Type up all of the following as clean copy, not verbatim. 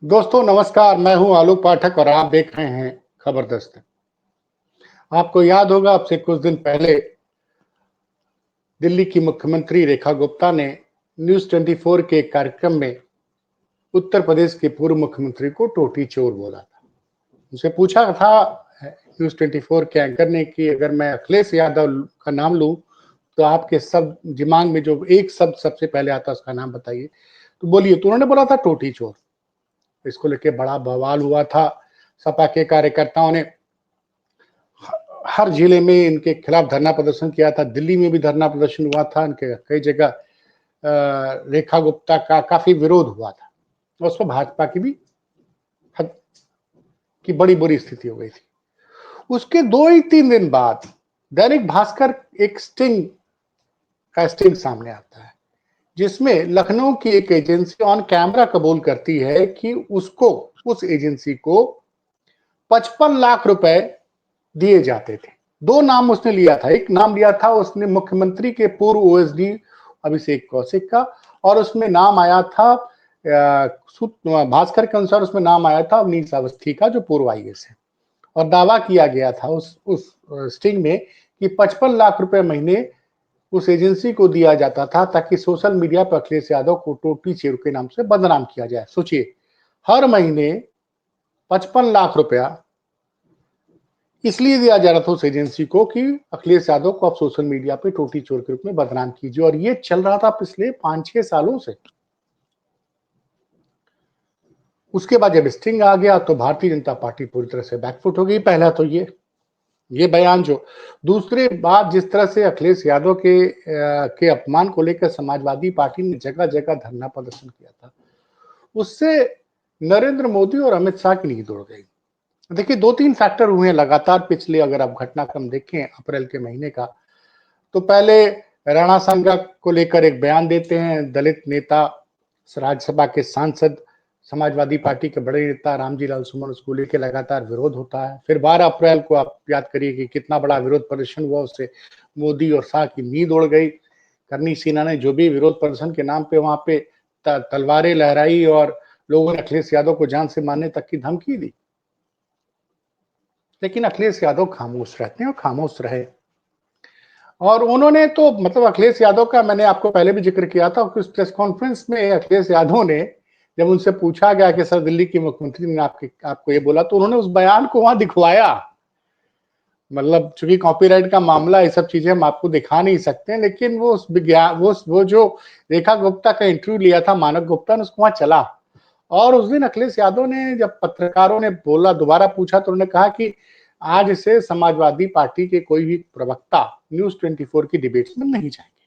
दोस्तों नमस्कार, मैं हूं आलोक पाठक और आप देख रहे हैं खबरदस्त। आपको याद होगा अब से कुछ दिन पहले दिल्ली की मुख्यमंत्री रेखा गुप्ता ने न्यूज़ 24 के एक कार्यक्रम में उत्तर प्रदेश के पूर्व मुख्यमंत्री को टोटी चोर बोला था। उनसे पूछा था न्यूज़ 24 के एंकर ने कि अगर मैं अखिलेश यादव का नाम लूं तो आपके सब दिमाग में जो एक शब्द सबसे पहले आता है उसका नाम बताइए। तो बोलिए, तो उन्होंने बोला था टोटी चोर। इसको लेके बड़ा बवाल हुआ था। सपा के कार्यकर्ताओं ने हर जिले में इनके खिलाफ धरना प्रदर्शन किया था। दिल्ली में भी धरना प्रदर्शन हुआ था। इनके कई जगह रेखा गुप्ता का काफी विरोध हुआ था और उसमें भाजपा की भी हद की बड़ी बुरी स्थिति हो गई थी। उसके 2 ही 3 दिन बाद दैनिक भास्कर एक स्टिंग सामने आता है, जिसमें लखनऊ की एक एजेंसी ऑन कैमरा कबूल करती है कि उस एजेंसी को 55 लाख रुपए दिए जाते थे। 2 नाम उसने लिया था। एक नाम लिया था उसने मुख्यमंत्री के पूर्व ओएसडी अभिषेक कौशिक का, और उसमें नाम आया था भास्कर के अनुसार उसमें नाम आया था अवनीश अवस्थी का, जो पूर्व आईएएस है। और दावा किया गया था उस स्टिंग में कि 55 लाख रुपए महीने उस एजेंसी को दिया जाता था ताकि सोशल मीडिया पर अखिलेश यादव को टोटी चोर के नाम से बदनाम किया जाए। सोचिए, हर महीने 55 लाख रुपया इसलिए दिया जा रहा था उस एजेंसी को कि अखिलेश यादव को आप सोशल मीडिया पे टोटी चोर के रूप में बदनाम कीजिए, और ये चल रहा था पिछले 5-6 सालों से। उसके बाद जब स्टिंग आ गया तो भारतीय जनता पार्टी पूरी तरह से बैकफुट हो गई। पहला तो ये बयान जो, दूसरी बात, जिस तरह से अखिलेश यादव के अपमान को लेकर समाजवादी पार्टी ने जगह जगह धरना प्रदर्शन किया था, उससे नरेंद्र मोदी और अमित शाह की नींद उड़ गई। देखिए, 2-3 फैक्टर हुए हैं लगातार पिछले, अगर आप घटनाक्रम देखें अप्रैल के महीने का, तो पहले राणा सांगा को लेकर एक बयान देते हैं दलित नेता, राज्यसभा के सांसद, समाजवादी पार्टी के बड़े नेता रामजी लाल सुमन। उसको लेकर लगातार विरोध होता है। फिर 12 अप्रैल को आप याद करिए कि कितना बड़ा विरोध प्रदर्शन हुआ, उससे मोदी और शाह की नींद उड़ गई। करनी सेना ने जो भी विरोध प्रदर्शन के नाम पे वहां पे तलवारें लहराई और लोगों ने अखिलेश यादव को जान से मारने तक की धमकी दी, लेकिन अखिलेश यादव खामोश रहते हैं और खामोश रहे। और उन्होंने तो मतलब अखिलेश यादव का मैंने आपको पहले भी जिक्र किया था कि उस प्रेस कॉन्फ्रेंस में अखिलेश यादव ने, जब उनसे पूछा गया कि सर दिल्ली की मुख्यमंत्री ने आपको ये बोला, तो उन्होंने उस बयान को वहां दिखवाया। मतलब चूंकि कॉपीराइट का मामला, ये सब चीजें हम आपको दिखा नहीं सकते, लेकिन वो उस विज्ञान वो जो रेखा गुप्ता का इंटरव्यू लिया था मानक गुप्ता ने, उसको वहां चला। और उस दिन अखिलेश यादव ने, जब पत्रकारों ने बोला, दोबारा पूछा, तो उन्होंने कहा कि आज से समाजवादी पार्टी के कोई भी प्रवक्ता न्यूज़ 24 की डिबेट्स में नहीं जाएंगे।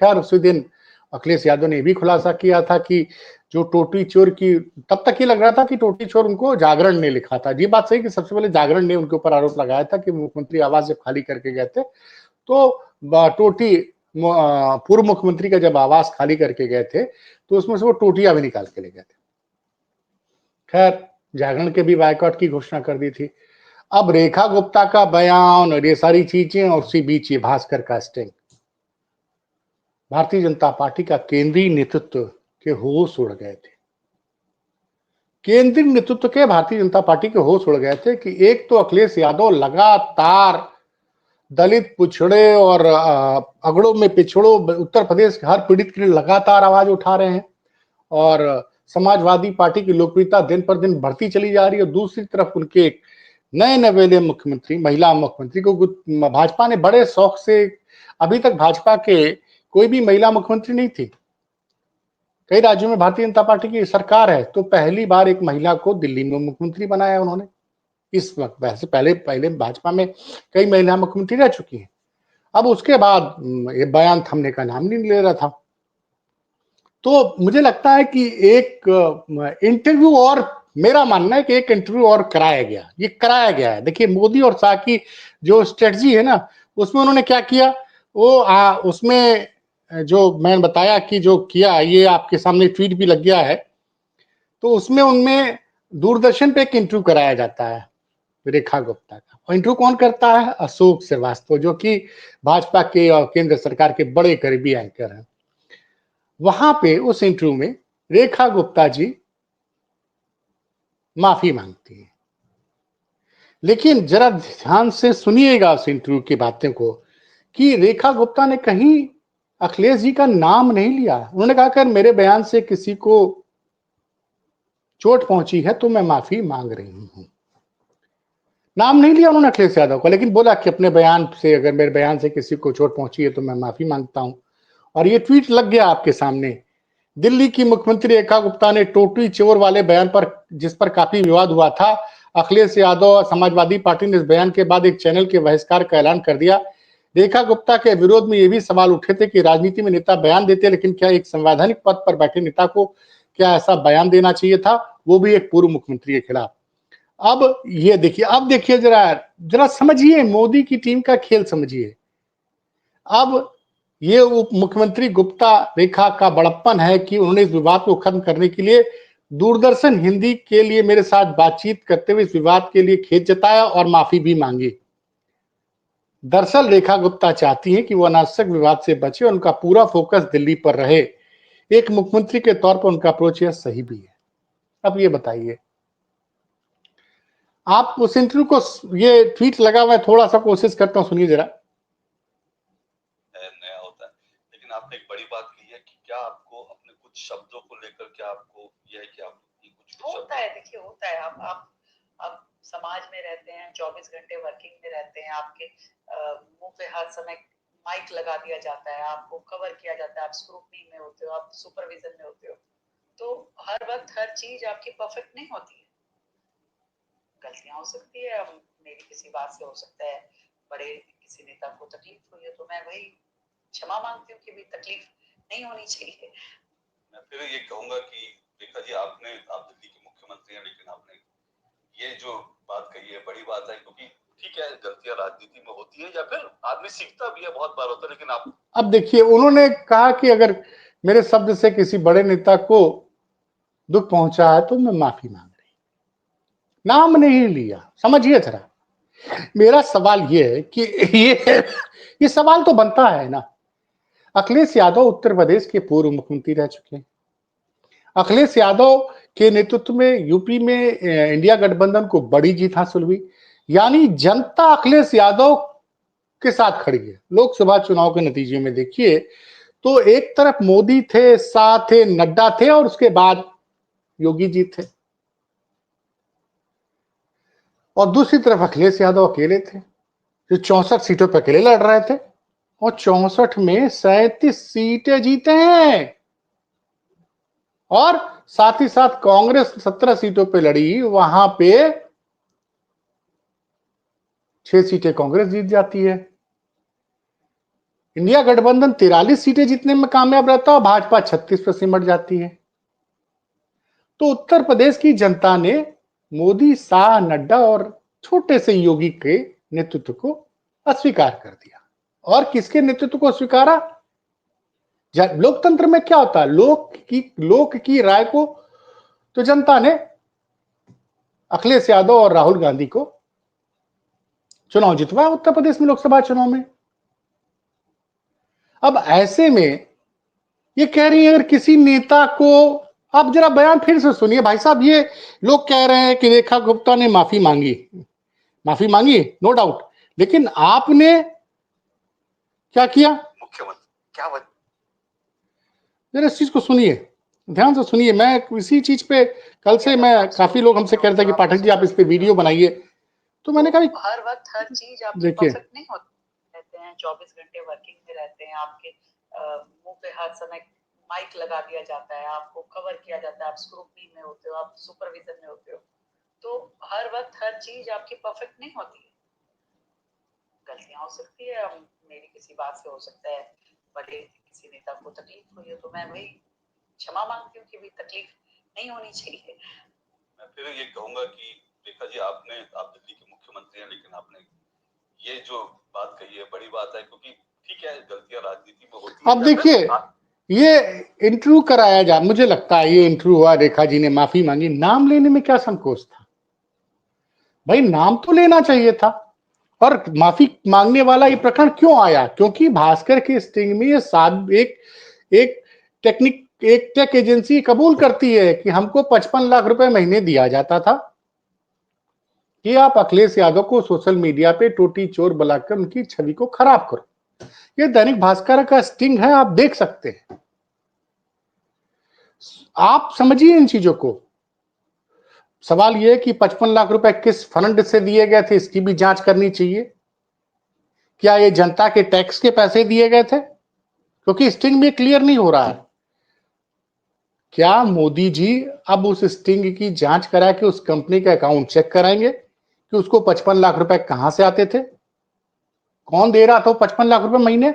खैर, उसी दिन अखिलेश यादव ने यह भी खुलासा किया था कि जो टोटी चोर की, तब तक ये लग रहा था कि टोटी चोर उनको जागरण ने लिखा था। ये बात सही कि सबसे पहले जागरण ने उनके ऊपर आरोप लगाया था कि मुख्यमंत्री आवास जब खाली करके गए थे, तो टोटी, पूर्व मुख्यमंत्री का जब आवास खाली करके गए थे तो उसमें से वो टोटियां भी निकाल के ले गए थे। खैर, जागरण के भी बायकॉट की घोषणा कर दी थी। अब रेखा गुप्ता का बयान और ये सारी चीजें, और उसी बीच ये भास्कर का स्टिंग, भारतीय जनता पार्टी का केंद्रीय नेतृत्व के होश उड़ गए थे। केंद्रीय नेतृत्व के भारतीय जनता पार्टी के होश उड़ गए थे कि एक तो अखिलेश यादव लगातार दलित, पिछड़े और अगड़ों में पिछड़ों, उत्तर प्रदेश के हर पीड़ित के लिए लगातार आवाज उठा रहे हैं, और समाजवादी पार्टी की लोकप्रियता दिन पर दिन बढ़ती चली जा रही है। दूसरी तरफ उनके नए नवेले मुख्यमंत्री, महिला मुख्यमंत्री को भाजपा ने बड़े शौक से, अभी तक भाजपा के कोई भी महिला मुख्यमंत्री नहीं थी। कई राज्यों में भारतीय जनता पार्टी की सरकार है, तो पहली बार एक महिला को दिल्ली में मुख्यमंत्री बनाया उन्होंने। इस वक्त, वैसे पहले पहले भाजपा में कई महिला मुख्यमंत्री रह चुकी हैं। अब उसके बाद ये बयान थमने का नाम नहीं ले रहा था। तो मुझे लगता है कि एक इंटरव्यू और, मेरा मानना है कि एक इंटरव्यू और कराया गया, ये कराया गया है। देखिए, मोदी और शाह की जो स्ट्रेटजी है ना, उसमें उन्होंने क्या किया, वो उसमें जो मैंने बताया कि जो किया, ये आपके सामने ट्वीट भी लग गया है। तो उसमें उनमें दूरदर्शन पे एक इंटरव्यू कराया जाता है रेखा गुप्ता का, और इंटरव्यू कौन करता है? अशोक श्रीवास्तव, जो कि भाजपा के और केंद्र सरकार के बड़े करीबी एंकर हैं। वहां पे उस इंटरव्यू में रेखा गुप्ता जी माफी मांगती है। लेकिन जरा ध्यान से सुनिएगा उस इंटरव्यू की बातें को, कि रेखा गुप्ता ने कहीं अखिलेश जी का नाम नहीं लिया। उन्होंने कहा कि मेरे बयान से किसी को चोट पहुंची है तो मैं माफी मांग रही हूं। नाम नहीं लिया उन्होंने अखिलेश यादव का, लेकिन बोला कि अपने बयान से, अगर मेरे बयान से किसी को चोट पहुंची है तो मैं माफी मांगता हूं। और ये ट्वीट लग गया आपके सामने। दिल्ली की मुख्यमंत्री रेखा गुप्ता ने टोटी चोर वाले बयान पर, जिस पर काफी विवाद हुआ था, अखिलेश यादव और समाजवादी पार्टी ने इस बयान के बाद एक चैनल के बहिष्कार का ऐलान कर दिया। रेखा गुप्ता के विरोध में ये भी सवाल उठे थे कि राजनीति में नेता बयान देते, लेकिन क्या एक संवैधानिक पद पर बैठे नेता को क्या ऐसा बयान देना चाहिए था, वो भी एक पूर्व मुख्यमंत्री के खिलाफ। अब ये देखिए, अब देखिए, जरा जरा समझिए, मोदी की टीम का खेल समझिए। अब ये उप मुख्यमंत्री गुप्ता रेखा का बड़प्पन है कि उन्होंने इस विवाद को खत्म करने के लिए दूरदर्शन हिंदी के लिए मेरे साथ बातचीत करते हुए इस विवाद के लिए खेद जताया और माफी भी मांगी। दरअसल रेखा गुप्ता चाहती हैं कि वो अनावश्यक विवाद से बचे और उनका पूरा फोकस दिल्ली पर रहे। एक मुख्यमंत्री के तौर पर उनका अप्रोच यह सही भी है। अब ये बताइए, आप उस इंटरव्यू को, ये ट्वीट लगा हुआ है, थोड़ा सा कोशिश करता हूं, सुनिए जरा। नया होता है, लेकिन आपने एक बड़ी बात की है कि क्या आपको अपने कुछ शब्दों को लेकर, क्या आपको यह है कि आप कुछ होता है, देखिए होता है, आप समाज में रहते हैं, 24 घंटे वर्किंग में रहते हैं, आपके मुंह पे हर समय माइक लगा दिया जाता है, आपको कवर किया जाता है, आप स्क्रूटनी में होते हो, आप सुपरविजन में होते हो, तो हर वक्त हर चीज आपकी परफेक्ट नहीं होती है, गलतियां हो सकती है। अब मेरी किसी बात से हो सकता है बड़े किसी नेता को तकलीफ हुई है, तो मैं वही क्षमा मांगती हूँ कि भी तकलीफ नहीं होनी चाहिए। मैं फिर ये कहूंगा कि रेखा जी, आप दिल्ली के मुख्यमंत्री हैं, लेकिन आपने ये जो बात कही है बड़ी बात है, क्योंकि ठीक है, गलतियां राजनीति में होती है, या फिर आदमी सीखता भी है, बहुत बार होता है, लेकिन आप अब देखिए, उन्होंने कहा कि अगर मेरे शब्द से किसी बड़े नेता को दुख पहुंचा है तो मैं माफी मांग रही, नाम नहीं लिया। समझिए जरा, मेरा सवाल ये है कि ये सवाल तो बनता है ना। अखिलेश यादव उत्तर प्रदेश के पूर्व मुख्यमंत्री रह चुके हैं। अखिलेश यादव के नेतृत्व में यूपी में इंडिया गठबंधन को बड़ी जीत हासिल हुई। यानी जनता अखिलेश यादव के साथ खड़ी है। लोकसभा चुनाव के नतीजे में देखिए तो एक तरफ मोदी थे, शाह थे, नड्डा थे, और उसके बाद योगी जी थे, और दूसरी तरफ अखिलेश यादव अकेले थे जो 64 सीटों पर अकेले लड़ रहे थे, और 64 में 37 सीटें जीते हैं। और साथ ही साथ कांग्रेस 17 सीटों पे लड़ी, वहां पे 6 सीटें कांग्रेस जीत जाती है। इंडिया गठबंधन 43 सीटें जीतने में कामयाब रहता है और भाजपा 36 पर सिमट जाती है। तो उत्तर प्रदेश की जनता ने मोदी, शाह, नड्डा और छोटे से योगी के नेतृत्व को अस्वीकार कर दिया। और किसके नेतृत्व को स्वीकारा? लोकतंत्र में क्या होता है, लोक की राय को तो जनता ने अखिलेश यादव और राहुल गांधी को चुनाव जितवाया उत्तर प्रदेश में, लोकसभा चुनाव में। अब ऐसे में ये कह रही है अगर किसी नेता को, आप जरा बयान फिर से सुनिए भाई साहब। ये लोग कह रहे हैं कि रेखा गुप्ता ने माफी मांगी, माफी मांगी, नो डाउट, लेकिन आपने क्या किया? मुख्यमंत्री क्या वजह, जरा इस चीज को सुनिए, ध्यान से सुनिए। मैं इसी चीज पे कल से, मैं काफी लोग हमसे कह रहे थे कि पाठक जी आप इस पे वीडियो बनाइए, तो मैंने कहा हर वक्त हर चीज आपकी देखिए, परफेक्ट नहीं होती। रहते हैं 24 घंटे वर्किंग में रहते हैं, आपके मुंह पे हर समय माइक लगा दिया जाता है, आपको कवर किया जाता है, आप स्क्रूटनी में होते हो, आप सुपरविजन में होते हो, तो हर वक्त हर चीज आपकी परफेक्ट नहीं होती है, गलतियां हो सकती है। अब मेरी किसी बात से हो सकता है बड़े किसी नेता को तकलीफ हुई है, तो मैं वही क्षमा मांगती हूँ कि भी तकलीफ नहीं होनी चाहिए। मैं फिर ये कहूंगा कि रेखा जी, आप दिल्ली के मुख्यमंत्री हैं, लेकिन आपने ये जो बात कही है बड़ी बात है, क्योंकि ठीक है, गलतियां राजनीति में होती है। अब देखिए, ये इंटरव्यू कराया जा, मुझे लगता है ये इंटरव्यू हुआ, रेखा जी ने माफी मांगी, नाम लेने में क्या संकोच था? भाई नाम तो लेना चाहिए था। और माफी मांगने वाला ये प्रकरण क्यों आया? क्योंकि भास्कर के स्टिंग में ये एक टेक एजेंसी कबूल करती है कि हमको 55 लाख रुपए महीने दिया जाता था कि आप अखिलेश यादव को सोशल मीडिया पे टोटी चोर बुलाकर उनकी छवि को खराब करो। ये दैनिक भास्कर का स्टिंग है, आप देख सकते हैं। आप समझिए इन चीजों को। सवाल यह कि 55 लाख रुपए किस फंड से दिए गए थे, इसकी भी जांच करनी चाहिए। क्या ये जनता के टैक्स के पैसे दिए गए थे? क्योंकि स्टिंग में क्लियर नहीं हो रहा है। क्या मोदी जी अब उस स्टिंग की जांच करा के उस कंपनी का अकाउंट चेक कराएंगे कि उसको 55 लाख रुपए कहां से आते थे, कौन दे रहा था 55 लाख रुपए महीने,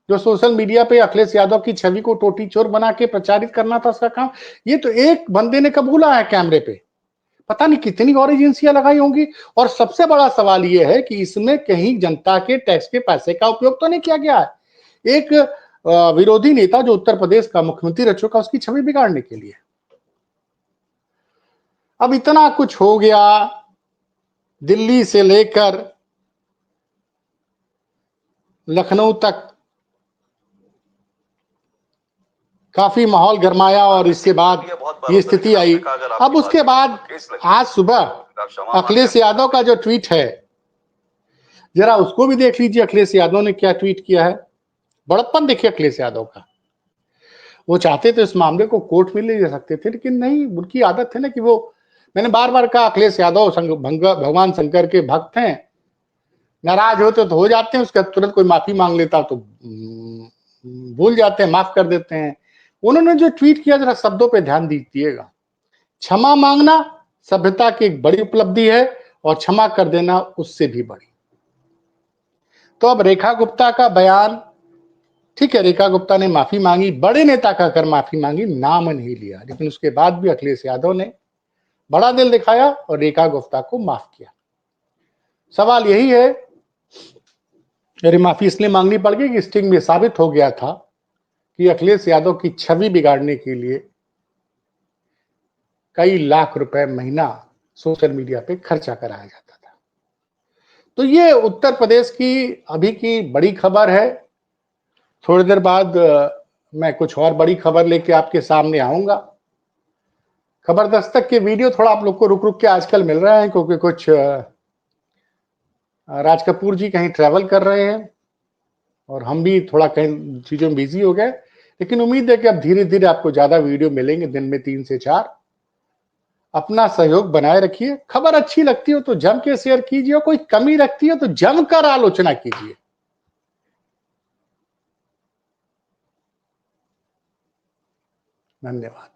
जो सोशल मीडिया पे अखिलेश यादव की छवि को टोटी चोर बना के प्रचारित करना था उसका काम। ये तो एक बंदे ने कबूला है कैमरे पे, पता नहीं कितनी और एजेंसियां लगाई होंगी। और सबसे बड़ा सवाल यह है कि इसमें कहीं जनता के टैक्स के पैसे का उपयोग तो नहीं किया गया है। एक विरोधी नेता जो उत्तर प्रदेश का मुख्यमंत्री रह चुका, उसकी छवि बिगाड़ने के लिए। अब इतना कुछ हो गया, दिल्ली से लेकर लखनऊ तक काफी माहौल गरमाया और इसके बाद ये स्थिति आई। अब उसके बाद आज सुबह अखिलेश यादव का जो ट्वीट है, जरा उसको भी देख लीजिए। अखिलेश यादव ने क्या ट्वीट किया है। बड़प्पन देखिए अखिलेश यादव का। वो चाहते थे इस मामले को कोर्ट में ले जा सकते थे, लेकिन नहीं, उनकी आदत है ना कि वो, मैंने बार बार कहा, अखिलेश यादव भगवान शंकर के भक्त हैं। नाराज होते तो हो जाते हैं, उसका तुरंत कोई माफी मांग लेता तो भूल जाते हैं, माफ कर देते हैं। उन्होंने जो ट्वीट किया, जरा शब्दों पे ध्यान दीजिएगा। क्षमा मांगना सभ्यता की एक बड़ी उपलब्धि है और क्षमा कर देना उससे भी बड़ी। तो अब रेखा गुप्ता का बयान, ठीक है, रेखा गुप्ता ने माफी मांगी, बड़े नेता का कर माफी मांगी, नाम नहीं लिया, लेकिन उसके बाद भी अखिलेश यादव ने बड़ा दिल दिखाया और रेखा गुप्ता को माफ किया। सवाल यही है, अरे माफी इसलिए मांगनी पड़ गई कि स्टिंग में साबित हो गया था कि अखिलेश यादव की छवि बिगाड़ने के लिए कई लाख रुपए महीना सोशल मीडिया पे खर्चा कराया जाता था। तो ये उत्तर प्रदेश की अभी की बड़ी खबर है। थोड़ी देर बाद मैं कुछ और बड़ी खबर लेके आपके सामने आऊंगा। खबर दस्तक के वीडियो थोड़ा आप लोग को रुक रुक के आजकल मिल रहे हैं, क्योंकि कुछ राज कपूर जी कहीं ट्रैवल कर रहे हैं और हम भी थोड़ा कहीं चीजों में बिजी हो गए। लेकिन उम्मीद है कि अब धीरे धीरे आपको ज्यादा वीडियो मिलेंगे, दिन में 3 से 4। अपना सहयोग बनाए रखिए। खबर अच्छी लगती हो तो जम के शेयर कीजिए, कोई कमी रखती हो तो जमकर आलोचना कीजिए। धन्यवाद।